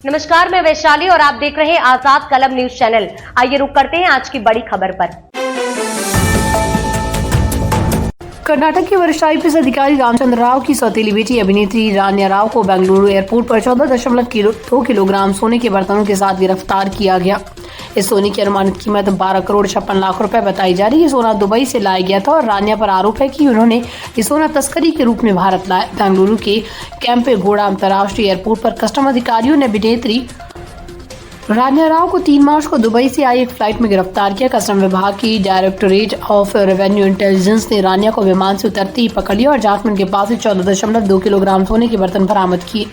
नमस्कार, मैं वैशाली और आप देख रहे हैं आजाद कलम न्यूज चैनल। आइए रुक करते हैं आज की बड़ी खबर पर। कर्नाटक के वरिष्ठ आईपीएस अधिकारी रामचंद्र राव की सौतेली बेटी अभिनेत्री रान्या राव को बेंगलुरु एयरपोर्ट पर 14.2 किलोग्राम सोने के बर्तनों के साथ गिरफ्तार किया गया। इस सोने की अनुमानित कीमत 12 करोड़ 56 लाख रुपए बताई जा रही है। सोना दुबई से लाया गया था और रान्या पर आरोप है कि उन्होंने ये सोना तस्करी के रूप में भारत लाया। बेंगलुरु के कैंपेगौड़ा अंतर्राष्ट्रीय एयरपोर्ट पर कस्टम अधिकारियों ने अभिनेत्री रान्या राव को 3 मार्च को दुबई से आई एक फ्लाइट में गिरफ्तार किया। कस्टम विभाग की डायरेक्टोरेट ऑफ रेवेन्यू इंटेलिजेंस ने रान्या को विमान से उतरते ही पकड़ लिया और जांच में उनके पास से 14.2 किलोग्राम सोने के बर्तन बरामद किए।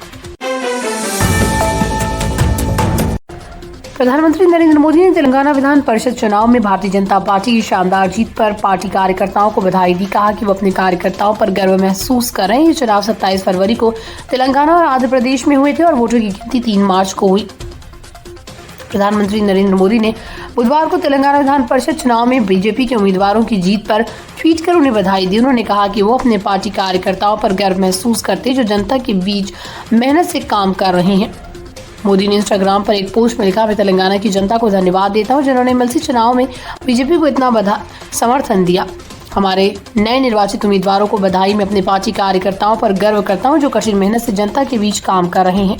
प्रधानमंत्री नरेंद्र मोदी ने तेलंगाना विधान परिषद चुनाव में भारतीय जनता पार्टी की शानदार जीत पर पार्टी कार्यकर्ताओं को बधाई दी। कहा कि वो अपने कार्यकर्ताओं पर गर्व महसूस कर रहे हैं। ये चुनाव 27 फरवरी को तेलंगाना और आंध्र प्रदेश में हुए थे और वोटों की गिनती 3 मार्च को हुई। प्रधानमंत्री नरेंद्र मोदी ने बुधवार को तेलंगाना विधान परिषद चुनाव में बीजेपी के उम्मीदवारों की जीत पर ट्वीट कर उन्हें बधाई दी। उन्होंने कहा कि वो अपने पार्टी कार्यकर्ताओं पर गर्व महसूस करते हैं जो जनता के बीच मेहनत से काम कर रहे हैं। मोदी ने इंस्टाग्राम पर एक पोस्ट में लिखा, मैं तेलंगाना की जनता को धन्यवाद देता हूं जिन्होंने एमएलसी चुनाव में बीजेपी को इतना समर्थन दिया। हमारे नए निर्वाचित उम्मीदवारों को बधाई। मैं अपने पार्टी कार्यकर्ताओं पर गर्व करता हूं जो कठिन मेहनत से जनता के बीच काम कर रहे हैं।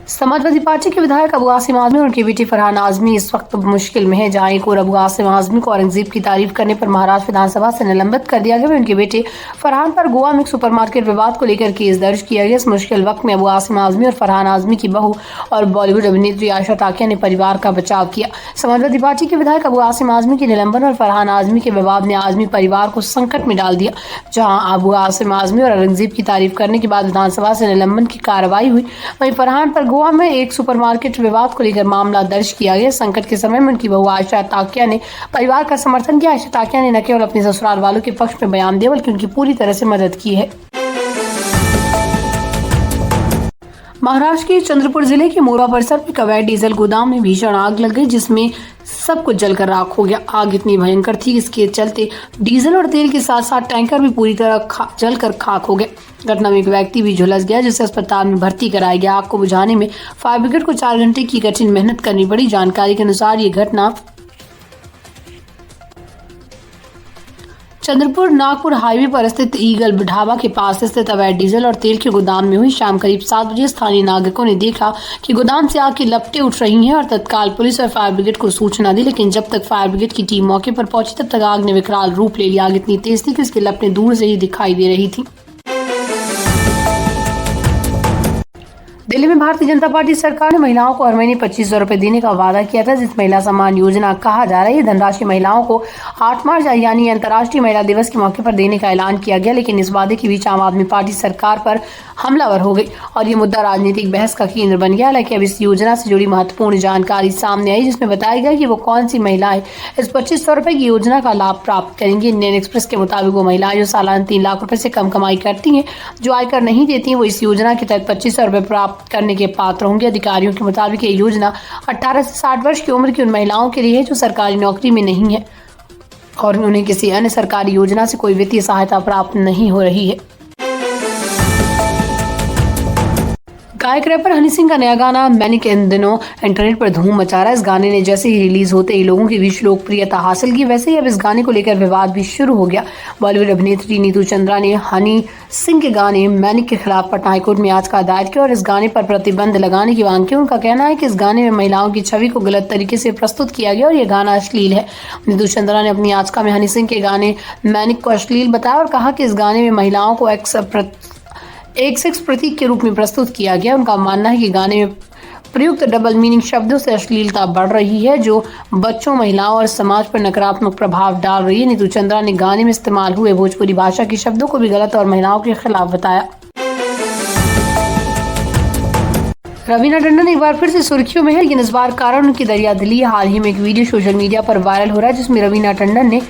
समाजवादी पार्टी के विधायक अबू आसिम आजमी और उनकी बेटी फरहान आजमी इस वक्त मुश्किल में है। जहां एक और अबू आसिम आजमी को औरंगजेब की तारीफ करने पर महाराष्ट्र विधानसभा से निलंबित कर दिया गया। उनके बेटे फरहान पर गोवा में सुपरमार्केट विवाद को लेकर केस दर्ज किया गया। इस मुश्किल वक्त में अबू आसिम आजमी और फरहान आजमी की बहू और बॉलीवुड अभिनेत्री आयशा टाकिया ने परिवार का बचाव किया। समाजवादी पार्टी के विधायक अबू आसिम आजमी के निलंबन और फरहान आजमी के विवाद ने आजमी परिवार को संकट में डाल दिया। जहां अबू आसिम आजमी और औरंगजेब की तारीफ करने के बाद विधानसभा से निलंबन की कार्रवाई हुई, वहीं फरहान पर गोवा में एक सुपरमार्केट विवाद को लेकर मामला दर्ज किया गया। संकट के समय में उनकी बहू आयशा टाकिया ने परिवार का समर्थन किया। आयशा टाकिया ने न केवल अपने ससुराल वालों के पक्ष में बयान दिया बल्कि उनकी पूरी तरह से मदद की है। महाराष्ट्र के चंद्रपुर जिले के मोरवा परिसर में अवैध डीजल गोदाम में भीषण आग लग गई जिसमें सब कुछ जलकर राख हो गया। आग इतनी भयंकर थी इसके चलते डीजल और तेल के साथ साथ टैंकर भी पूरी तरह जलकर खाक हो गए। घटना में एक व्यक्ति भी झुलस गया जिसे अस्पताल में भर्ती कराया गया। आग को बुझाने में फायर ब्रिगेड को 4 घंटे की कठिन मेहनत करनी पड़ी। जानकारी के अनुसार ये घटना चंद्रपुर नागपुर हाईवे पर स्थित ईगल ढाबा के पास स्थित अवैध डीजल और तेल के गोदाम में हुई। शाम करीब 7 बजे स्थानीय नागरिकों ने देखा कि गोदाम से आग की लपटें उठ रही हैं और तत्काल पुलिस और फायर ब्रिगेड को सूचना दी, लेकिन जब तक फायर ब्रिगेड की टीम मौके पर पहुंची तब तक आग ने विकराल रूप ले लिया। आग इतनी तेज थी कि इसकी लपटें दूर से ही दिखाई दे रही थी। दिल्ली में भारतीय जनता पार्टी सरकार ने महिलाओं को हर महीने 2500 रुपए देने का वादा किया था, जिस महिला सम्मान योजना कहा जा रहा है। ये धनराशि महिलाओं को 8 मार्च यानी अंतर्राष्ट्रीय महिला दिवस के मौके पर देने का ऐलान किया गया, लेकिन इस वादे के बीच आम आदमी पार्टी सरकार पर हमलावर हो गई और ये मुद्दा राजनीतिक बहस का केंद्र बन गया। हालांकि अब इस योजना से जुड़ी महत्वपूर्ण जानकारी सामने आई जिसमें बताया गया कि वो कौन सी महिलाएं इस 2500 रुपए की योजना का लाभ प्राप्त करेंगी। इंडियन एक्सप्रेस के मुताबिक वो महिलाएं जो सालाना 3 लाख रुपए से कम कमाई करती हैं, जो आयकर नहीं देती हैं, वो इस योजना के तहत 2500 रुपए प्राप्त करने के पात्र होंगे। अधिकारियों के मुताबिक ये योजना 18 से 60 वर्ष की उम्र की उन महिलाओं के लिए है जो सरकारी नौकरी में नहीं है और उन्हें किसी अन्य सरकारी योजना से कोई वित्तीय सहायता प्राप्त नहीं हो रही है। गायक रैपर हनी सिंह का नया गाना मैनिक इन दिनों इंटरनेट पर धूम मचा रहा है। इस गाने ने जैसे ही रिलीज होते ही लोगों के बीच लोकप्रियता हासिल की, वैसे ही अब इस गाने को लेकर विवाद भी शुरू हो गया। बॉलीवुड अभिनेत्री नीतू चंद्रा ने हनी सिंह के गाने मैनिक के खिलाफ पटना हाईकोर्ट में याचिका दायर की और इस गाने पर प्रतिबंध लगाने की मांग की। उनका कहना है कि इस गाने में महिलाओं की छवि को गलत तरीके से प्रस्तुत किया गया और यह गाना अश्लील है। नीतू चंद्रा ने अपनी याचिका में हनी सिंह के गाने मैनिक को अश्लील बताया और कहा कि इस गाने में महिलाओं को एक सेक्स प्रतीक के रूप में प्रस्तुत किया गया। उनका मानना है कि गाने में प्रयुक्त डबल मीनिंग शब्दों से अश्लीलता बढ़ रही है जो बच्चों, महिलाओं और समाज पर नकारात्मक प्रभाव डाल रही है। नीतू चंद्रा ने गाने में इस्तेमाल हुए भोजपुरी भाषा के शब्दों को भी गलत और महिलाओं के खिलाफ बताया। रवीना टंडन एक बार फिर से सुर्खियों में है, लेकिन इस बार कारण उनकी दरियादिली। हाल ही में एक वीडियो सोशल मीडिया पर वायरल हो रहा है जिसमें रवीना टंडन ने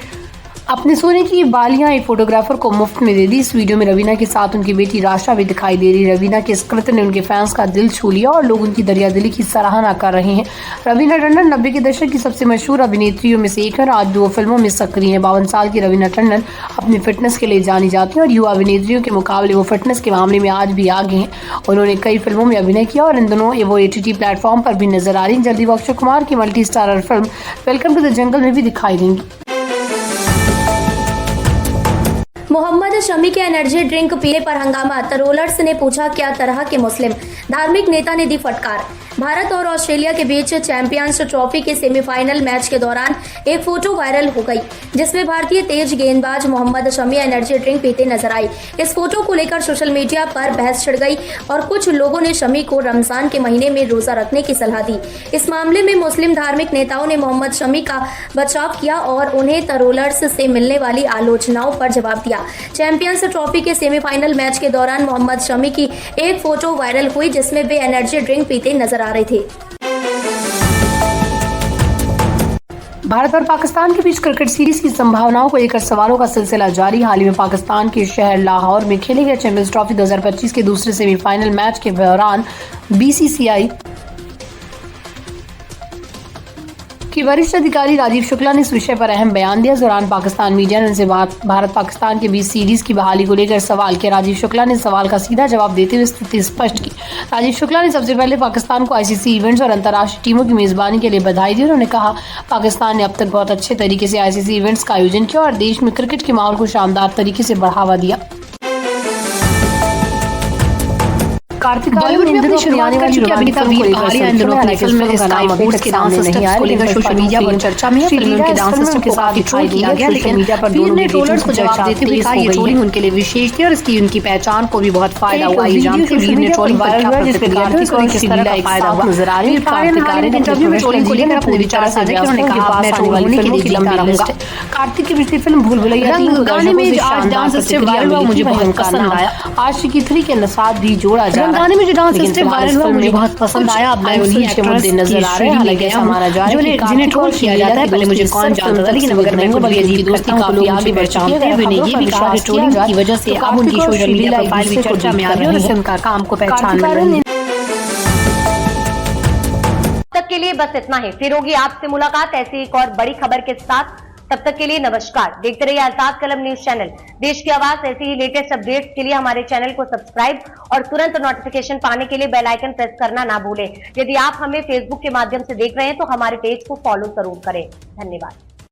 अपने सोने की बालियां एक फोटोग्राफर को मुफ्त में दे दी। इस वीडियो में रवीना के साथ उनकी बेटी राशा भी दिखाई दे रही। रवीना के इस कृत्य ने उनके फैंस का दिल छू लिया और लोग उनकी दरियादिली की सराहना कर रहे हैं। रवीना टंडन 90 के दशक की सबसे मशहूर अभिनेत्रियों में से एक है। आज 2 फिल्मों में सक्रिय हैं। 52 साल की रवीना टंडन अपनी फिटनेस के लिए जानी जाती हैं और युवा अभिनेत्रियों के मुकाबले वो फिटनेस के मामले में आज भी आगे हैं। उन्होंने कई फिल्मों में अभिनय किया और इन दिनों वो OTT प्लेटफॉर्म पर भी नजर आ रही हैं। जल्दी वो अक्षय कुमार की multi starrer film welcome to the jungle में भी दिखाई देंगी। मोहम्मद शमी के एनर्जी ड्रिंक पीने पर हंगामा। ट्रोलर्स ने पूछा क्या तरह के मुस्लिम। धार्मिक नेता ने दी फटकार। भारत और ऑस्ट्रेलिया के बीच चैंपियंस ट्रॉफी के सेमीफाइनल मैच के दौरान एक फोटो वायरल हो गई जिसमें भारतीय तेज गेंदबाज मोहम्मद शमी एनर्जी ड्रिंक पीते नजर आए। इस फोटो को लेकर सोशल मीडिया पर बहस छिड़ गई और कुछ लोगों ने शमी को रमजान के महीने में रोजा रखने की सलाह दी। इस मामले में मुस्लिम धार्मिक नेताओं ने मोहम्मद शमी का बचाव किया और उन्हें ट्रोलर्स से मिलने वाली आलोचनाओं पर जवाब दिया। चैंपियंस ट्रॉफी के सेमीफाइनल मैच के दौरान मोहम्मद शमी की एक फोटो वायरल हुई जिसमें वे एनर्जी ड्रिंक पीते नजर आ रहे थे। भारत और पाकिस्तान के बीच क्रिकेट सीरीज की संभावनाओं को लेकर सवालों का सिलसिला जारी। हाल ही में पाकिस्तान के शहर लाहौर में खेले गए चैंपियंस ट्रॉफी 2025 के दूसरे सेमीफाइनल मैच के दौरान BCCI कि वरिष्ठ अधिकारी राजीव शुक्ला ने इस विषय पर अहम बयान दिया। इस दौरान पाकिस्तान मीडिया ने उनसे भारत पाकिस्तान के बीच सीरीज की बहाली को लेकर सवाल किया। राजीव शुक्ला ने सवाल का सीधा जवाब देते हुए स्थिति स्पष्ट की। राजीव शुक्ला ने सबसे पहले पाकिस्तान को ICC इवेंट्स और अंतर्राष्ट्रीय टीमों की मेजबानी के लिए बधाई दी। उन्होंने कहा पाकिस्तान ने अब तक बहुत अच्छे तरीके से ICC इवेंट्स का आयोजन किया और देश में क्रिकेट के माहौल को शानदार तरीके से बढ़ावा दिया। बॉलीवुड में अपनी शुरुआत कर चुकी अभिनेता वीर पहाड़िया इन दिनों अपनी फिल्म में स्काई फूड्स के डांस स्टेप्स को लेकर सोशल मीडिया पर चर्चा में है। फिल्म के डांस स्टेप्स को काफी ट्रोल किया गया, लेकिन वीर ने ट्रोलर्स को जवाब देते हुए कहा ये ट्रोलिंग उनके लिए विशेष थी और इसकी उनकी पहचान को भी बहुत फायदा हुआ। ये जानते वीर ने ट्रोलिंग पर क्या प्रतिक्रिया दी और किस तरह का फायदा हुआ नजर आ रही है। कार्तिक ने इंटरव्यू में ट्रोलिंग को लेकर अपने विचार साझा किए। उन्होंने कहा मैं ट्रोल होने के लिए लंबी रहूंगा। कार्तिक की पिछली फिल्म भूल भुलैया गाने में आज डांस स्टेप वायरल हुआ मुझे बहुत पसंद आया। आशिकी 3 के साथ भी जोड़ा जा रहा है। गाने में जो डांस स्टेप वायरल हुआ मुझे बहुत पसंद आया। अब मैं उन्हीं एक्टर्स नजर आ रहे हैं हालांकि हमारा जा रहा है जिन्हें ट्रोल किया जाता है। पहले मुझे कौन जानता था, लेकिन अगर मैं उनकी अजीब दोस्ती काफी आगे बढ़ चुकी है। मैंने ये भी कहा कि ट्रोलिंग की वजह से अब उनकी सोशल मीडिया प्रोफाइल भी चर्चा में आ रही है और इससे उनका काम को पहचान मिल रही है। तक के लिए बस इतना ही। फिर होगी आपसे मुलाकात ऐसी एक और बड़ी खबर के साथ। तब तक के लिए नमस्कार। देखते रहिए आजाद कलम न्यूज चैनल। देश की आवाज ऐसी ही लेटेस्ट अपडेट्स के लिए हमारे चैनल को सब्सक्राइब और तुरंत नोटिफिकेशन पाने के लिए बेल आइकन प्रेस करना ना भूलें। यदि आप हमें फेसबुक के माध्यम से देख रहे हैं तो हमारे पेज को फॉलो जरूर करें। धन्यवाद।